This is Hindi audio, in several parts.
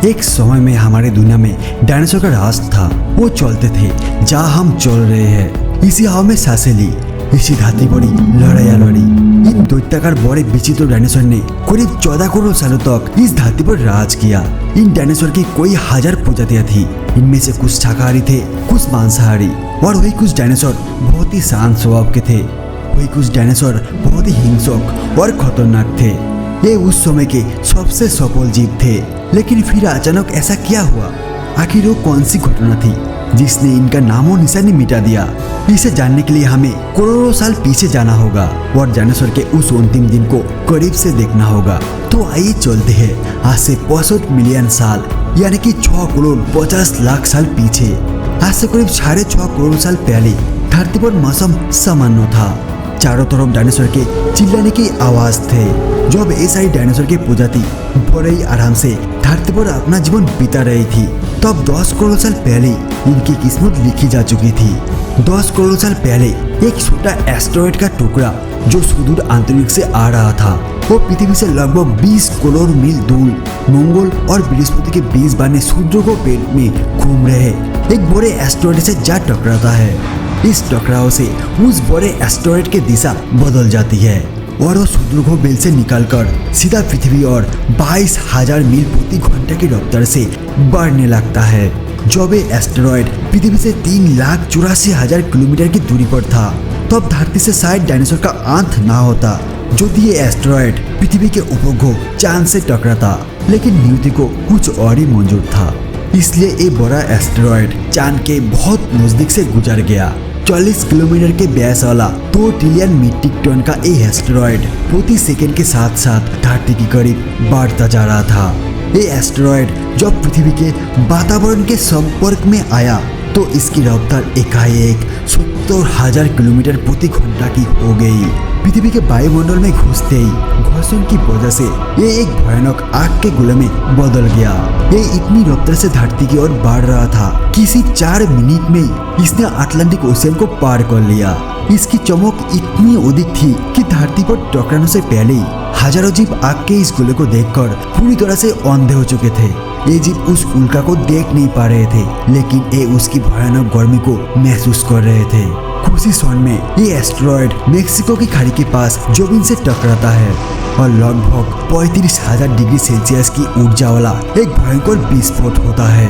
एक समय में हमारे दुनिया में डायनासोर का राज था। वो चलते थे जहाँ हम चल रहे हैं। इसी हवा में सांसें ली, इसी धरती बड़ी लड़ाइयाँ लड़ी। इन दैत्याकार बड़े विचित्र डायनासोर ने करीब 14 करोड़ सालों तक इस धरती पर राज किया। इन डायनासोर की कोई 1000 प्रजातियां थी। इनमें से कुछ शाकाहारी थे, कुछ मांसाहारी, और वही कुछ डायनासोर बहुत ही शांत स्वभाव के थे। वही कुछ डायनासोर बहुत ही हिंसक और खतरनाक थे। ये उस समय के सबसे सफल जीव थे। लेकिन फिर अचानक ऐसा क्या हुआ? आखिर वो कौन सी घटना थी जिसने इनका नामो निशानी मिटा दिया? इसे जानने के लिए हमें करोड़ों साल पीछे जाना होगा और डायनासोर के उस अंतिम दिन को करीब से देखना होगा। तो आइए चलते हैं आज से 65 मिलियन साल यानी कि 6 करोड़ 50 लाख साल पीछे। आज से करीब 6.5 करोड़ साल पहले धरती पर मौसम सामान्य था। चारों तरफ डायनासोर के चिल्लाने की आवाज थे। जब ये सारी डायनासोर की प्रजाति बड़े ही आराम से धरती पर अपना जीवन बिता रही थी, तब 10 करोड़ साल पहले इनकी किस्मत लिखी जा चुकी थी। 10 करोड़ साल पहले एक छोटा एस्टेरॉयड का टुकड़ा जो सुदूर अंतरिक्ष से आ रहा था, वो पृथ्वी से लगभग 20 करोड़ मील दूर मंगल और बृहस्पति के बीच बने सूर्य को पेट में घूम रहे एक बड़े एस्टेरॉयड से जा टकराता है। इस टकराव से उस बड़े एस्टेरॉयड की दिशा बदल जाती है और वो सूर्य बेल से निकलकर सीधा पृथ्वी और 22,000 मील प्रति घंटे की रफ्तार से बढ़ने लगता है। जब ये एस्टेरॉयड पृथ्वी से 3,84,000 किलोमीटर की दूरी पर था, तब धरती से शायद डायनासोर का अंत ना होता। यदि ये एस्टेरॉयड पृथ्वी के उपग्रह चांद से टकराता, लेकिन नियति को कुछ और ही मंजूर था, इसलिए ये बड़ा एस्टेरॉयड चांद के बहुत नजदीक से गुजर गया। 40 किलोमीटर के व्यास वाला 2 ट्रिलियन मीट्रिक टन का ये एस्टेरॉयड प्रति सेकंड के साथ साथ धरती के करीब बढ़ता जा रहा था। ये एस्टेरॉयड जब पृथ्वी के वातावरण के संपर्क में आया तो इसकी रफ्तार एकाएक 70,000 किलोमीटर प्रति घंटा की हो गई। पृथ्वी के वायुमंडल में घुसते ही घर्षण की वजह से ये एक भयानक आग के गोले में बदल गया। ये इतनी रफ्तार से धरती की ओर बढ़ रहा था कि सिर्फ 4 मिनट में ही इसने अटलांटिक ओशियन को पार कर लिया। इसकी चमक इतनी अधिक थी कि धरती पर टकराने से पहले ही हजारों जीव आग के इस गोले को देखकर पूरी तरह से अंधे हो चुके थे। ये जीव उस उल्का को देख नहीं पा रहे थे, लेकिन ये उसकी भयानक गर्मी को महसूस कर रहे थे। कुछ ही क्षण में ये एस्टेरॉयड मेक्सिको की खाड़ी के पास जोबिन से टकराता है और लगभग 35,000 डिग्री सेल्सियस की ऊर्जा वाला एक भयंकर विस्फोट होता है।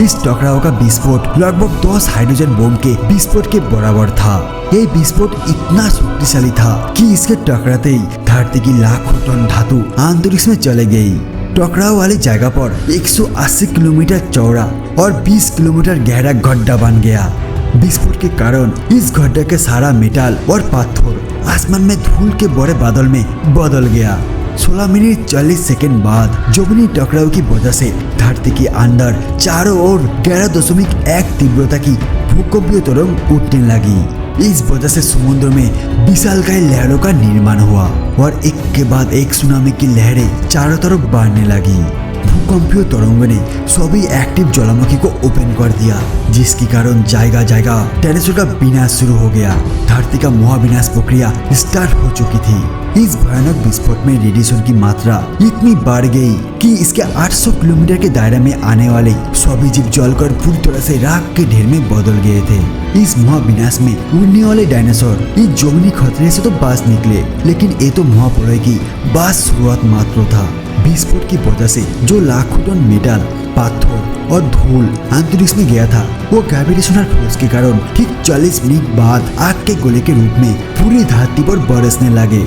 इस टकराव का विस्फोट लगभग 10 हाइड्रोजन बम के विस्फोट के बराबर था। ये विस्फोट इतना शक्तिशाली था कि इसके टकराते ही धरती की लाखों टन धातु अंतरिक्ष में चले गई। टकराव वाली जगह पर 180 किलोमीटर चौड़ा और 20 किलोमीटर गहरा गड्ढा बन गया। विस्फोट के कारण इस गड्ढे के सारा मेटल और पत्थर आसमान में धूल के बड़े बादल में बदल गया। 16 मिनट 40 सेकंड बाद जोबनी टकराव की वजह से धरती के अंदर चारों ओर 11.1 तीव्रता की भूकंपीय तरंग उठने लगी। इस वजह से समुद्र में विशालकाय लहरों का निर्माण हुआ और एक के बाद एक सुनामी की लहरें चारों तरफ बढ़ने लगी। भूकंपीय तरंगों ने सभी एक्टिव ज्वालामुखी को ओपन कर दिया, जिसके कारण जगह जगह डायनासोर का विनाश शुरू हो गया। धरती का महाविनाश प्रक्रिया स्टार्ट हो चुकी थी। इस भयानक विस्फोट में रेडिएशन की मात्रा इतनी बढ़ गई कि इसके 800 किलोमीटर के दायरे में आने वाले सभी जीव जलकर पूरी तरह से राख के ढेर में बदल गए थे। इस महाविनाश में उड़ने वाले डायनासोर इस जमीनी खतरे से तो बाज निकले, लेकिन ये तो महाप्रलय की बस शुरुआत मात्र था। विस्फोट की वजह से जो लाखों टन मेटल, पत्थर और धूल अंतरिक्ष में गया था, वो ग्रेविटेशनल फोर्स के कारण ठीक 40 मिनट बाद आग के गोले के रूप में पूरी धरती पर बरसने लगे।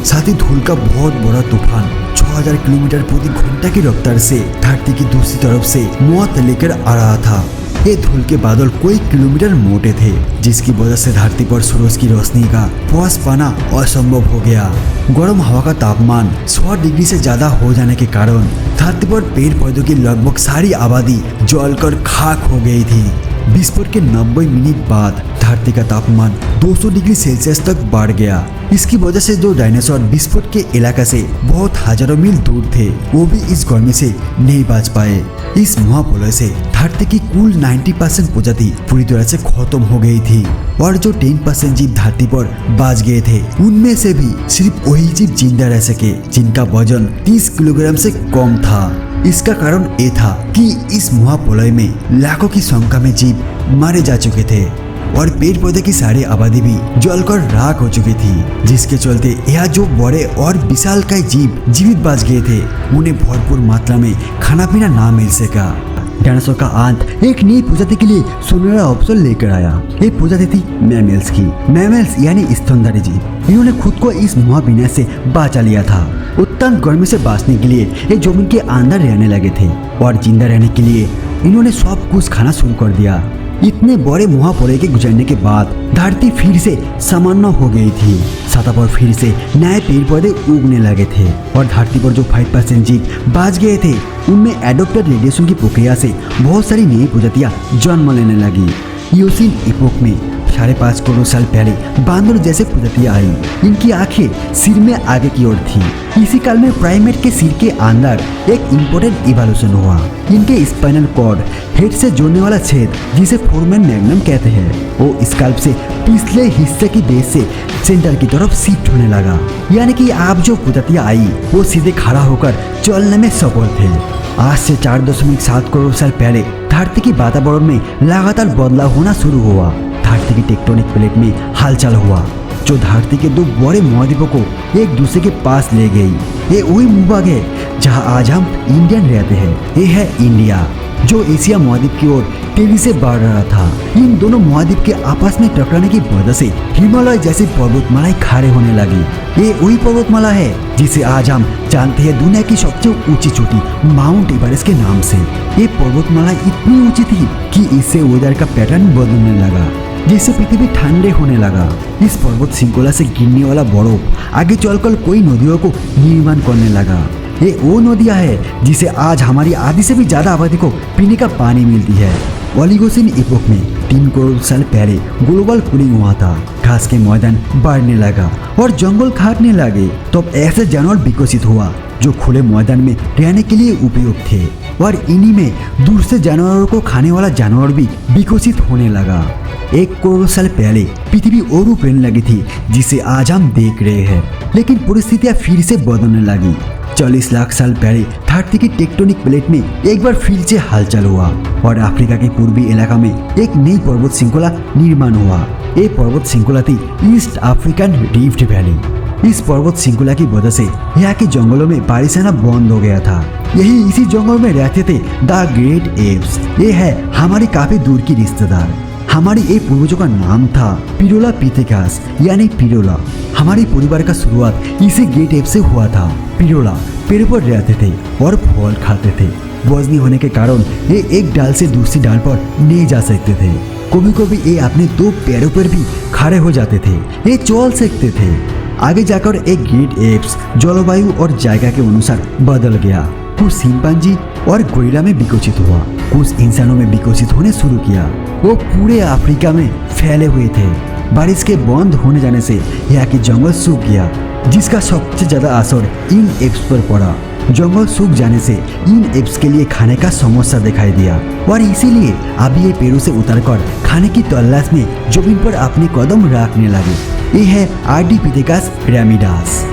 साथ ही धूल का बहुत बड़ा तूफान 6000 किलोमीटर प्रति घंटा की रफ्तार से धरती की दूसरी तरफ से मौत लेकर आ रहा था। ये धूल के बादल कई किलोमीटर मोटे थे, जिसकी वजह से धरती पर सूरज की रोशनी का पहुंच पाना असंभव हो गया। गर्म हवा का तापमान 100 डिग्री से ज्यादा हो जाने के कारण धरती पर पेड़ पौधों की लगभग सारी आबादी जलकर खाक हो गई थी। विस्फोट के 90 मिनट बाद धरती का तापमान 200 डिग्री सेल्सियस तक बढ़ गया। इसकी वजह से जो डायनासोर विस्फोट के इलाके से बहुत हजारों मील दूर थे, वो भी इस गर्मी से नहीं बच पाए। इस महाप्रलय से धरती की कुल 90% प्रजाति पूरी तरह से खत्म हो गई थी और जो 10% जीव धरती पर बच गए थे, उनमें से भी सिर्फ वही जीव जिंदा रह सके जिनका वजन 30 किलोग्राम से कम था। इसका कारण ये था कि इस महाप्रलय में लाखों की संख्या में जीव मारे जा चुके थे और पेड़ पौधे की सारी आबादी भी जलकर राख हो चुकी थी, जिसके चलते यहाँ जो बड़े और विशालकाय जीव जीवित बच गए थे उन्हें भरपूर मात्रा में खाना पीना ना मिल सका। डायनासोर का अंत एक नई प्रजाति के लिए सुनहरा अवसर लेकर आया। ये प्रजाति थी मैमल्स की। मैमल्स यानी स्तनधारी जीव। इन्होंने खुद को इस महाविनाश से बचा लिया था। उत्तम गर्मी से बचने के लिए ये जमीन के अंदर रहने लगे थे और जिंदा रहने के लिए इन्होंने सब कुछ खाना शुरू कर दिया। इतने बड़े महाप्रलय के गुजरने के बाद धरती फिर से सामान्य हो गई थी। सतह पर फिर से नए पेड़ पौधे उगने लगे थे और धरती पर जो 5% जीव बच गए थे उनमें एडोप्टेड रेडिएशन की प्रक्रिया से बहुत सारी नई प्रजातियां जन्म लेने लगी। ईओसीन इपोक में 5.5 करोड़ साल पहले बांदर जैसे प्रजातियां आई। इनकी आंखें सिर में आगे की ओर थी। इसी काल में प्राइमेट के सिर के अंदर एक इम्पोर्टेंट इवोल्यूशन हुआ। इनके स्पाइनल कॉर्ड हेड से जोड़ने वाला छेद जिसे फोरमेन मैग्नम कहते हैं वो स्कैल्प से पिछले हिस्से की बेस से सेंटर की तरफ शिफ्ट होने लगा। यानी कि आप जो प्रजातियां आई वो सीधे खड़ा होकर चलने में सफल थे। आज से 4.7 करोड़ साल पहले धरती के वातावरण में लगातार बदलाव होना शुरू हुआ। धरती की टेक्टोनिक प्लेट में हलचल हुआ जो धरती के दो बड़े महाद्वीपों को एक दूसरे के पास ले गई। ये वही भूभाग है जहां आज हम इंडियन रहते हैं। ये है इंडिया जो एशिया महाद्वीप की ओर तेजी से बढ़ रहा था। इन दोनों महाद्वीप के आपस में टकराने की वजह से हिमालय जैसी पर्वतमालाएं खड़े होने लगी। ये वही पर्वतमाला है जिसे आज हम जानते हैं दुनिया की सबसे ऊंची चोटी माउंट एवरेस्ट के नाम से। ये पर्वतमाला इतनी ऊंची थी कि इससे वेदर का पैटर्न बदलने लगा, जिससे पृथ्वी ठंडे होने लगा। इस पर्वत श्रृंखला से गिरने वाला बर्फ आगे चलकर कई नदियों को निर्माण करने लगा। ये वो नदियां है जिसे आज हमारी आधी से भी ज्यादा आबादी को पीने का पानी मिलती है। ओलिगोसिन इपोक में 3 करोड़ साल पहले ग्लोबल कूलिंग हुआ था। घास के मैदान बढ़ने लगा और जंगल काटने लगे। तो ऐसे जानवर विकसित हुआ जो खुले मैदान में रहने के लिए उपयुक्त थे और इन्हीं में दूर से जानवरों को खाने वाला जानवर भी विकसित होने लगा। 1 करोड़ साल पहले पृथ्वी और फैलने लगी थी जिसे आज हम देख रहे हैं, लेकिन परिस्थितियां फिर से बदलने लगी। 40 लाख साल पहले धरती की टेक्टोनिक प्लेट में एक बार फिर से हलचल हुआ और अफ्रीका के पूर्वी इलाका में एक नई पर्वत श्रृंखला निर्माण हुआ। ये पर्वत श्रृंखला थी ईस्ट अफ्रीकन रिफ्ट वैली। इस पर्वत श्रृंखला की वजह से यहाँ के जंगलों में बारिश आना बंद हो गया था। यही इसी जंगल में रहते थे द ग्रेट एप्स। ये है हमारी काफी दूर की रिश्तेदार। हमारी एक पूर्वजों का नाम था पिरोला पिथेकास यानी पिरोला। हमारे परिवार का शुरुआत इसी ग्रेट एप से हुआ था। पिरोला पेड़ पर रहते थे और फल खाते थे। वजनी होने के कारण ये एक डाल से दूसरी डाल पर नहीं जा सकते थे। कभी कभी ये अपने 2 पैरों पर भी खड़े हो जाते थे। ये चल सकते थे। आगे जाकर एक ग्रेट एप्स जलवायु और जगह के अनुसार बदल गया। कुछ चिंपांजी और गोरिल्ला में विकसित हुआ, कुछ इंसानों में विकसित होने शुरू किया। वो पूरे अफ्रीका में फैले हुए थे। बारिश के बंद होने जाने से यहाँ की जंगल सूख गया, जिसका सबसे ज्यादा असर इन एप्स पर पड़ा। जंगल सूख जाने से इन एप्स के लिए खाने का समस्या दिखाई दिया और इसीलिए अब ये पेड़ों से उतरकर खाने की तलाश में जमीन पर अपने कदम रखने लगे। ये है आर्डिपिथेकस पिरामिडास।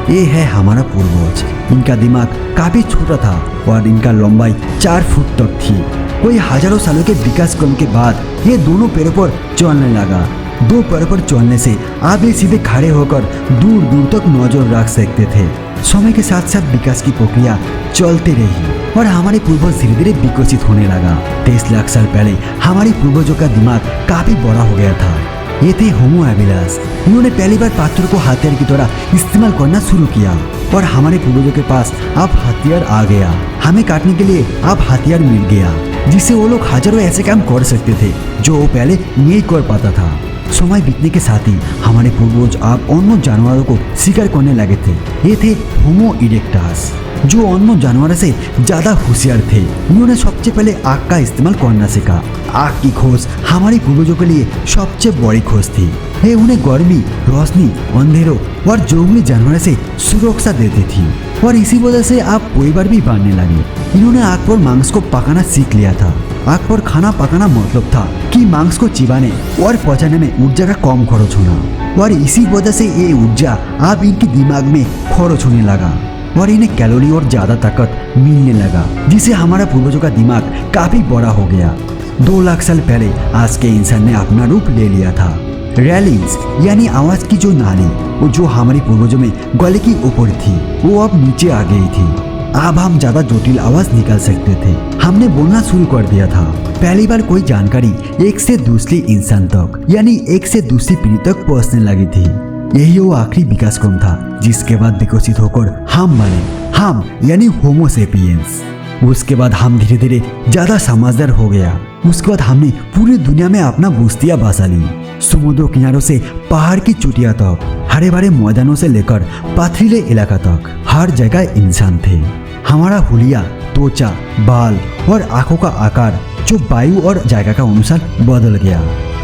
ये है हमारा पूर्वज। इनका दिमाग काफी छोटा था और इनका लंबाई 4 फुट तक थी। कोई हजारों सालों के विकास क्रम के बाद ये दोनों पैरों पर चलने लगा। 2 पैरों पर चलने से आप ये सीधे खड़े होकर दूर दूर तक नजर रख सकते थे। समय के साथ साथ विकास की प्रक्रिया चलती रही और हमारे पूर्वज धीरे धीरे विकसित होने लगा। 23 लाख साल पहले हमारे पूर्वजों का दिमाग काफी बड़ा हो गया था। ये थे होमो हैबिलिस। इन्होंने पहली बार पत्थर को हथियार की तरह इस्तेमाल करना शुरू किया और हमारे पूर्वजों के पास अब हथियार आ गया। हमें काटने के लिए अब हथियार मिल गया, जिससे वो लोग हजारों ऐसे काम कर सकते थे जो वो पहले नहीं कर पाता था। समय बीतने के साथ ही हमारे पूर्वज अब अन्य जानवरों को शिकार करने लगे थे। ये थे होमो इरेक्टस, जो अन्य जानवरों से ज्यादा होशियार थे। इन्होंने सबसे पहले आग का इस्तेमाल करना सीखा। आग की खोज हमारे पूर्वजों के लिए सबसे बड़ी खोज थी। ये उन्हें गर्मी, रोशनी, अंधेरों और जंगली जानवरों से सुरक्षा देती थी और इसी वजह से आप परिवार भी बांधने लगे। इन्होंने आग पर मांस को पकाना सीख लिया था। आग पर खाना पकाना मतलब था कि मांस को चिबाने और पचाने में ऊर्जा का कम खर्च होना और इसी वजह से ये ऊर्जा अब इनके दिमाग में खर्च होने लगा। और इन्हें कैलोरी और ज्यादा ताकत मिलने लगा, जिससे हमारा पूर्वजों का दिमाग काफी बड़ा हो गया। 2 लाख साल पहले आज के इंसान ने अपना रूप ले लिया था। रैलिंग्स यानी आवाज की जो नाली, वो जो हमारे पूर्वजों में गले की ऊपर थी, वो अब नीचे आ गई थी। अब हम ज्यादा जटिल आवाज निकाल सकते थे। हमने बोलना शुरू कर दिया था। पहली बार कोई जानकारी एक से दूसरी इंसान तक यानी एक से दूसरी पीढ़ी तक पहुंचने लगी थी। यही वो आखिरी विकास क्रम था जिसके बाद विकसित होकर हम बने, हम यानी होमो सेपियंस। उसके बाद हम धीरे धीरे ज्यादा समझदार हो गया। उसके बाद हमने पूरी दुनिया में अपना बस्तियां बसा ली। समुद्र किनारों से पहाड़ की चोटियां तक, हरे भरे मैदानों से लेकर पथरीले इलाका तक, हर जगह इंसान थे। हमारा हुलिया, त्वचा, बाल और आंखों का आकार जो वायु और जगह का अनुसार बदल गया।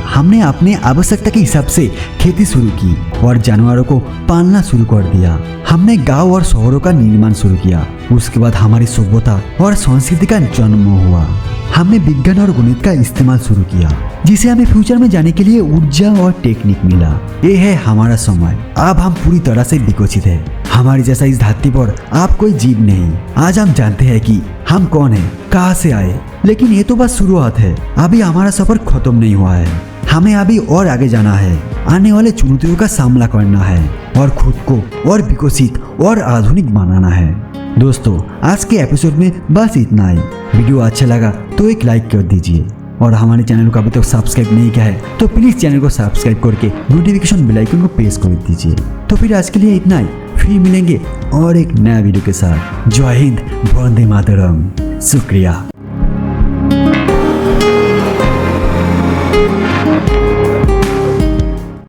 हमने अपने आवश्यकता के हिसाब से खेती शुरू की और जानवरों को पालना शुरू कर दिया। हमने गांव और शहरों का निर्माण शुरू किया। उसके बाद हमारी सभ्यता और संस्कृति का जन्म हुआ। हमने विज्ञान और गणित का इस्तेमाल शुरू किया, जिसे हमें फ्यूचर में जाने के लिए ऊर्जा और टेक्निक मिला। ये है हमारा समय। अब हम पूरी तरह से विकसित है। हमारी जैसा इस धरती पर आप कोई जीव नहीं। आज हम जानते हैं कि हम कौन है, कहाँ से आए, लेकिन ये तो बस शुरुआत है। अभी हमारा सफर खत्म नहीं हुआ है। हमें अभी और आगे जाना है, आने वाले चुनौतियों का सामना करना है और खुद को और विकसित और आधुनिक बनाना है। दोस्तों, आज के एपिसोड में बस इतना ही। वीडियो अच्छा लगा तो एक लाइक कर दीजिए और हमारे चैनल को अभी तक सब्सक्राइब नहीं किया है तो प्लीज चैनल को सब्सक्राइब करके नोटिफिकेशन बेल आइकन को प्रेस कर दीजिए। तो फिर आज के लिए इतना ही, फिर मिलेंगे और एक नया वीडियो के साथ। जय हिंद, वंदे मातरम। शुक्रिया।